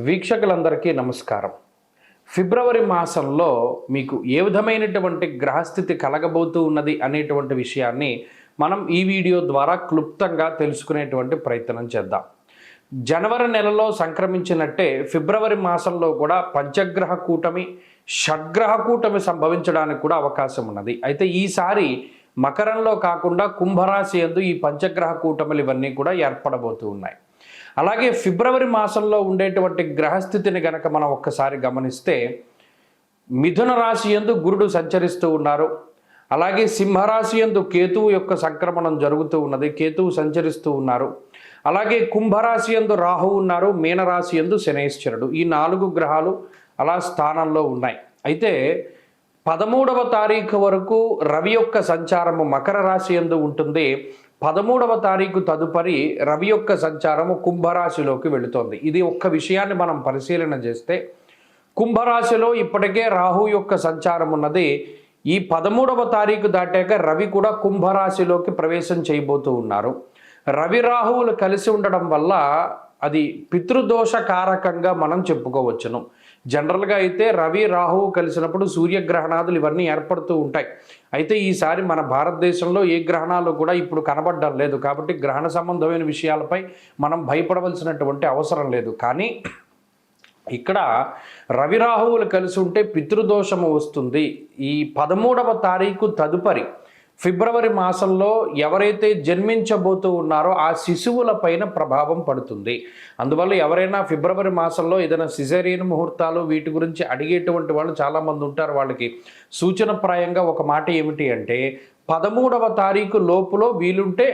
వీక్షకులందరికీ నమస్కారం. ఫిబ్రవరి మాసంలో మీకు ఏ విధమైనటువంటి గ్రహస్థితి కలగబోతూ ఉన్నది అనేటువంటి విషయాన్ని మనం ఈ వీడియో ద్వారా క్లుప్తంగా తెలుసుకునేటువంటి ప్రయత్నం చేద్దాం. జనవరి నెలలో సంక్రమించినట్టే ఫిబ్రవరి మాసంలో కూడా పంచగ్రహ కూటమి, షడ్గ్రహ కూటమి సంభవించడానికి కూడా అవకాశం ఉన్నది. అయితే ఈసారి మకరంలో కాకుండా కుంభరాశి యందు ఈ పంచగ్రహ కూటములు ఇవన్నీ కూడా ఏర్పడబోతూ ఉన్నాయి. అలాగే ఫిబ్రవరి మాసంలో ఉండేటువంటి గ్రహస్థితిని గనక మనం ఒక్కసారి గమనిస్తే మిథున రాశి యందు గురుడు సంచరిస్తూ ఉన్నారు. అలాగే సింహరాశి యందు కేతువు యొక్క సంక్రమణం జరుగుతూ ఉన్నది, కేతువు సంచరిస్తూ ఉన్నారు. అలాగే కుంభరాశి యందు రాహువు ఉన్నారు, మీనరాశి యందు శనైశ్వరుడు. ఈ 4 గ్రహాలు అలా స్థానంలో ఉన్నాయి. అయితే 13వ తారీఖు వరకు రవి యొక్క సంచారము మకర రాశి యందు ఉంటుంది. 13వ తారీఖు తదుపరి రవి యొక్క సంచారము కుంభరాశిలోకి వెళుతోంది. ఇది ఒక్క విషయాన్ని మనం పరిశీలన చేస్తే కుంభరాశిలో ఇప్పటికే రాహు యొక్క సంచారం ఉన్నది. ఈ 13వ తారీఖు దాటాక రవి కూడా కుంభరాశిలోకి ప్రవేశం చేయబోతూ ఉన్నారు. రవి రాహువులు కలిసి ఉండడం వల్ల అది పితృదోషకారకంగా మనం చెప్పుకోవచ్చును. జనరల్గా అయితే రవి రాహువు కలిసినప్పుడు సూర్యగ్రహణాదులు ఇవన్నీ ఏర్పడుతూ ఉంటాయి. అయితే ఈసారి మన భారతదేశంలో ఏ గ్రహణాలు కూడా ఇప్పుడు కనబడడం లేదు. కాబట్టి గ్రహణ సంబంధమైన విషయాలపై మనం భయపడవలసినటువంటి అవసరం లేదు. కానీ ఇక్కడ రవి రాహువులు కలిసి ఉంటే పితృదోషము వస్తుంది. ఈ 13వ తారీఖు తదుపరి ఫిబ్రవరి మాసంలో ఎవరైతే జన్మించబోతూ ఉన్నారో ఆ శిశువుల పైన ప్రభావం పడుతుంది. అందువల్ల ఎవరైనా ఫిబ్రవరి మాసంలో ఏదైనా సిజేరియన్ ముహూర్తాలు వీటి గురించి అడిగేటువంటి వాళ్ళు చాలామంది ఉంటారు. వాళ్ళకి సూచనప్రాయంగా ఒక మాట ఏమిటి అంటే 13వ తారీఖు లోపులో వీలుంటే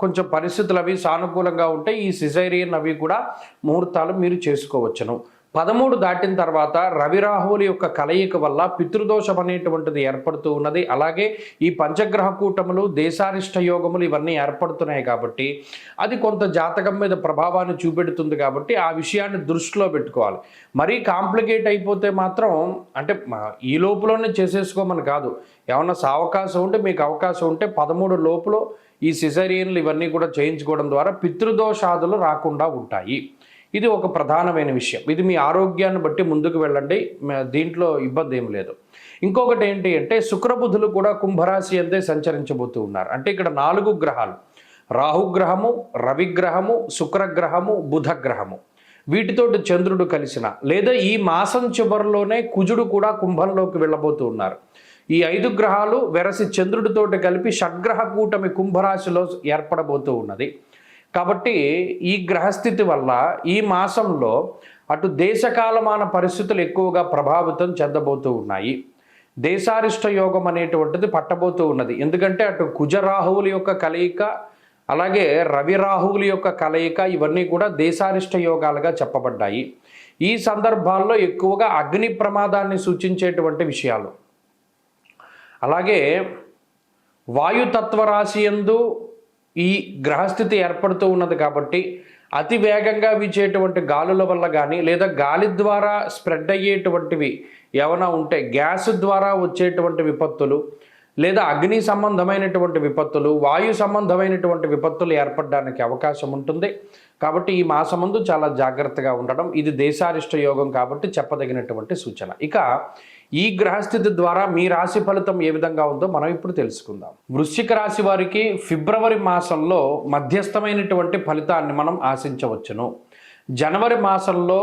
కొంచెం పరిస్థితులు అవి సానుకూలంగా ఉంటే ఈ సిజేరియన్ అవి కూడా ముహూర్తాలు మీరు చేసుకోవచ్చును. 13 దాటిన తర్వాత రవి రాహువుల యొక్క కలయిక వల్ల పితృదోషం అనేటువంటిది ఏర్పడుతూ ఉన్నది. అలాగే ఈ పంచగ్రహ కూటములు, దేశారిష్ట యోగములు ఇవన్నీ ఏర్పడుతున్నాయి కాబట్టి అది కొంత జాతకం మీద ప్రభావాన్ని చూపెడుతుంది. కాబట్టి ఆ విషయాన్ని దృష్టిలో పెట్టుకోవాలి. మరీ కాంప్లికేట్ అయిపోతే మాత్రం అంటే ఈ లోపులోనే చేసేసుకోమని కాదు. ఏమన్నా అవకాశం ఉంటే మీకు అవకాశం ఉంటే 13 లోపులో ఈ సిజేరియన్లు ఇవన్నీ కూడా చేయించుకోవడం ద్వారా పితృదోషాదులు రాకుండా ఉంటాయి. ఇది ఒక ప్రధానమైన విషయం. ఇది మీ ఆరోగ్యాన్ని బట్టి ముందుకు వెళ్ళండి, దీంట్లో ఇబ్బంది ఏం లేదు. ఇంకొకటి ఏంటి అంటే శుక్రబుధులు కూడా కుంభరాశి అంతే సంచరించబోతూ ఉన్నారు. అంటే ఇక్కడ 4 గ్రహాలు, రాహుగ్రహము, రవిగ్రహము, శుక్రగ్రహము, బుధగ్రహము, వీటితోటి చంద్రుడు కలిసిన లేదా ఈ మాసం చివరిలోనే కుజుడు కూడా కుంభంలోకి వెళ్ళబోతూ ఉన్నారు. ఈ 5 గ్రహాలు వెరసి చంద్రుడితోటి కలిపి షడ్గ్రహ కూటమి కుంభరాశిలో ఏర్పడబోతూ ఉన్నది. కాబట్టి ఈ గ్రహస్థితి వల్ల ఈ మాసంలో అటు దేశకాలమాన పరిస్థితులు ఎక్కువగా ప్రభావితం చెందబోతూ ఉన్నాయి. దేశారిష్ట యోగం అనేటువంటిది పట్టబోతూ ఉన్నది. ఎందుకంటే అటు కుజరాహువుల యొక్క కలయిక, అలాగే రవి రాహువుల యొక్క కలయిక ఇవన్నీ కూడా దేశారిష్ట యోగాలుగా చెప్పబడ్డాయి. ఈ సందర్భాల్లో ఎక్కువగా అగ్ని ప్రమాదాన్ని సూచించేటువంటి విషయాలు, అలాగే వాయుతత్వ రాశి యందు ఈ గ్రహస్థితి ఏర్పడుతూ ఉన్నది. కాబట్టి అతి వేగంగా వీచేటువంటి గాలుల వల్ల కానీ లేదా గాలి ద్వారా స్ప్రెడ్ అయ్యేటువంటివి ఏమైనా ఉంటే గ్యాస్ ద్వారా వచ్చేటువంటి విపత్తులు లేదా అగ్ని సంబంధమైనటువంటి విపత్తులు, వాయు సంబంధమైనటువంటి విపత్తులు ఏర్పడడానికి అవకాశం ఉంటుంది. కాబట్టి ఈ మాసమందు చాలా జాగ్రత్తగా ఉండడం ఇది దేశారిష్ట యోగం కాబట్టి చెప్పదగినటువంటి సూచన. ఇక ఈ గ్రహస్థితి ద్వారా మీ రాశి ఫలితం ఏ విధంగా ఉందో మనం ఇప్పుడు తెలుసుకుందాం. వృశ్చిక రాశి వారికి ఫిబ్రవరి మాసంలో మధ్యస్థమైనటువంటి ఫలితాన్ని మనం ఆశించవచ్చును. జనవరి మాసంలో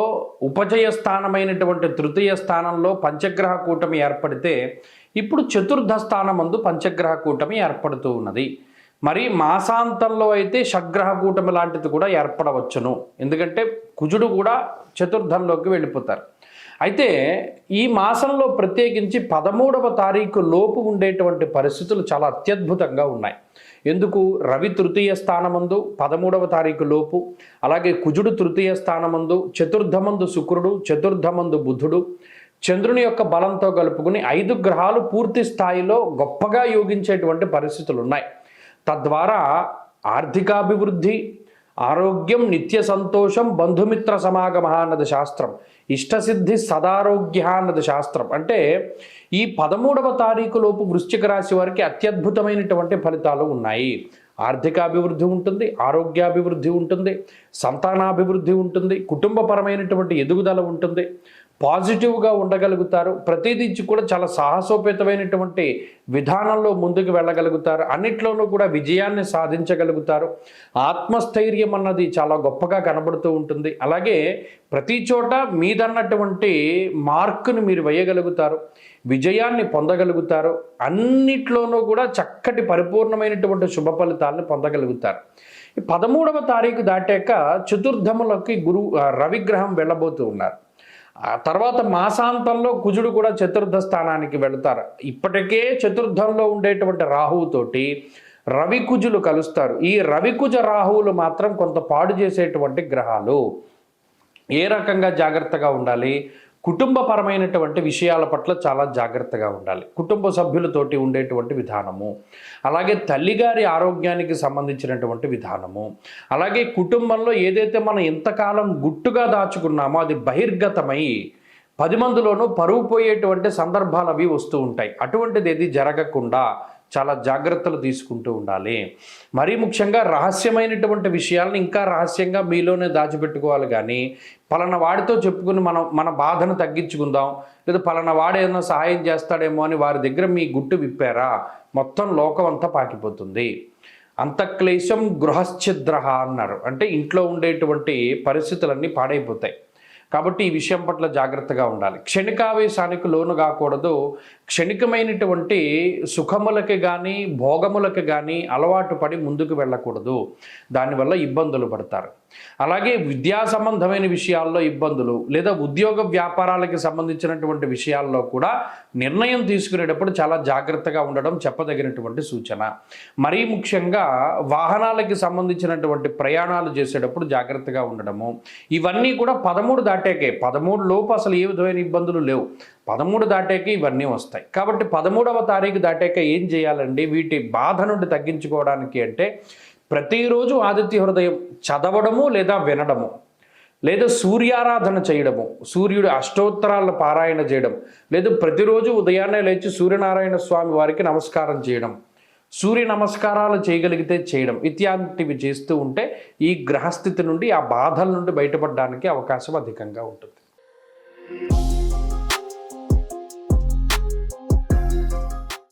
ఉపజయ స్థానమైనటువంటి తృతీయ స్థానంలో పంచగ్రహ కూటమి ఏర్పడితే ఇప్పుడు చతుర్థ స్థానమందు పంచగ్రహ కూటమి ఏర్పడుతూ ఉన్నది. మరి మాసాంతంలో అయితే షడ్గ్రహ కూటమి లాంటిది కూడా ఏర్పడవచ్చును. ఎందుకంటే కుజుడు కూడా చతుర్థంలోకి వెళ్ళిపోతారు. అయితే ఈ మాసంలో ప్రత్యేకించి 13వ తారీఖు లోపు ఉండేటువంటి పరిస్థితులు చాలా అత్యద్భుతంగా ఉన్నాయి. ఎందుకు? రవి తృతీయ స్థానమందు 13వ తారీఖు లోపు, అలాగే కుజుడు తృతీయ స్థానమందు, చతుర్థమందు శుక్రుడు, చతుర్థమందు బుధుడు, చంద్రుని యొక్క బలంతో కలుపుకుని 5 గ్రహాలు పూర్తి స్థాయిలో గొప్పగా యోగించేటువంటి పరిస్థితులు ఉన్నాయి. తద్వారా ఆర్థికాభివృద్ధి, ఆరోగ్యం, నిత్య సంతోషం, బంధుమిత్ర సమాగమ అన్నది శాస్త్రం, ఇష్టసిద్ధి సదారోగ్య అన్నది శాస్త్రం. అంటే ఈ 13వ తారీఖు లోపు వృశ్చిక రాశి వారికి అత్యద్భుతమైనటువంటి ఫలితాలు ఉన్నాయి. ఆర్థికాభివృద్ధి ఉంటుంది, ఆరోగ్యాభివృద్ధి ఉంటుంది, సంతానాభివృద్ధి ఉంటుంది, కుటుంబపరమైనటువంటి ఎదుగుదల ఉంటుంది, పాజిటివ్గా ఉండగలుగుతారు. ప్రతిదీ కూడా చాలా సాహసోపేతమైనటువంటి విధానంలో ముందుకు వెళ్ళగలుగుతారు. అన్నిట్లోనూ కూడా విజయాన్ని సాధించగలుగుతారు. ఆత్మస్థైర్యం అన్నది చాలా గొప్పగా కనబడుతూ ఉంటుంది. అలాగే ప్రతి చోట మీదన్నటువంటి మార్కును మీరు వేయగలుగుతారు, విజయాన్ని పొందగలుగుతారు. అన్నిట్లోనూ కూడా చక్కటి పరిపూర్ణమైనటువంటి శుభ ఫలితాలను పొందగలుగుతారు. 13వ తారీఖు దాటాక చతుర్థములకి రవిగ్రహం వెళ్ళబోతూ ఉన్నారు. ఆ తర్వాత మాసాంతంలో కుజుడు కూడా చతుర్థ స్థానానికి వెళతారు. ఇప్పటికే చతుర్థంలో ఉండేటువంటి రాహువుతోటి రవికుజులు కలుస్తారు. ఈ రవికుజ రాహువులు మాత్రం కొంత పాడు చేసేటువంటి గ్రహాలు. ఏ రకంగా జాగ్రత్తగా ఉండాలి? కుటుంబపరమైనటువంటి విషయాల పట్ల చాలా జాగ్రత్తగా ఉండాలి. కుటుంబ సభ్యులతోటి ఉండేటువంటి విధానము, అలాగే తల్లిగారి ఆరోగ్యానికి సంబంధించినటువంటి విధానము, అలాగే కుటుంబంలో ఏదైతే మనం ఇంతకాలం గుట్టుగా దాచుకున్నామో అది బహిర్గతమై 10 మందిలోనూ పరువు పోయేటువంటి సందర్భాలు అవి వస్తూ ఉంటాయి. అటువంటిది ఏది జరగకుండా చాలా జాగ్రత్తలు తీసుకుంటూ ఉండాలి. మరీ ముఖ్యంగా రహస్యమైనటువంటి విషయాలను ఇంకా రహస్యంగా మీలోనే దాచిపెట్టుకోవాలి. కానీ పలానా వాడితో చెప్పుకుని మన బాధను తగ్గించుకుందాం, లేదా పలానా వాడు ఏదైనా సహాయం చేస్తాడేమో అని వారి దగ్గర మీ గుట్టు విప్పారా, మొత్తం లోకం అంతా పాకిపోతుంది. అంతఃక్లేశం గృహశ్చిద్ర అన్నారు. అంటే ఇంట్లో ఉండేటువంటి పరిస్థితులన్నీ పాడైపోతాయి. కాబట్టి ఈ విషయం పట్ల జాగ్రత్తగా ఉండాలి. క్షణికావేశానికి లోను కాకూడదు. క్షణికమైనటువంటి సుఖములకి కానీ భోగములకి కానీ అలవాటు పడి ముందుకు వెళ్ళకూడదు. దానివల్ల ఇబ్బందులు పడతారు. అలాగే విద్యా సంబంధమైన విషయాల్లో ఇబ్బందులు, లేదా ఉద్యోగ వ్యాపారాలకి సంబంధించినటువంటి విషయాల్లో కూడా నిర్ణయం తీసుకునేటప్పుడు చాలా జాగ్రత్తగా ఉండడం చెప్పదగినటువంటి సూచన. మరీ ముఖ్యంగా వాహనాలకి సంబంధించినటువంటి ప్రయాణాలు చేసేటప్పుడు జాగ్రత్తగా ఉండడము. ఇవన్నీ కూడా 13 దాటాకే, 13 లోపు అసలు ఏ విధమైన ఇబ్బందులు లేవు. 13 దాటాకే ఇవన్నీ వస్తాయి. కాబట్టి 13వ తారీఖు దాటాక ఏం చేయాలండి వీటి బాధ నుండి తగ్గించుకోవడానికి అంటే, ప్రతిరోజు ఆదిత్య హృదయం చదవడము లేదా వినడము, లేదా సూర్యారాధన చేయడము, సూర్యుడు అష్టోత్తరాల పారాయణ చేయడం, లేదా ప్రతిరోజు ఉదయాన్నే లేచి సూర్యనారాయణ స్వామి వారికి నమస్కారం చేయడం, సూర్య నమస్కారాలు చేయగలిగితే చేయడం, ఇత్యాదివి చేస్తూ ఉంటే ఈ గ్రహస్థితి నుండి, ఆ బాధల నుండి బయటపడడానికి అవకాశం అధికంగా ఉంటుంది.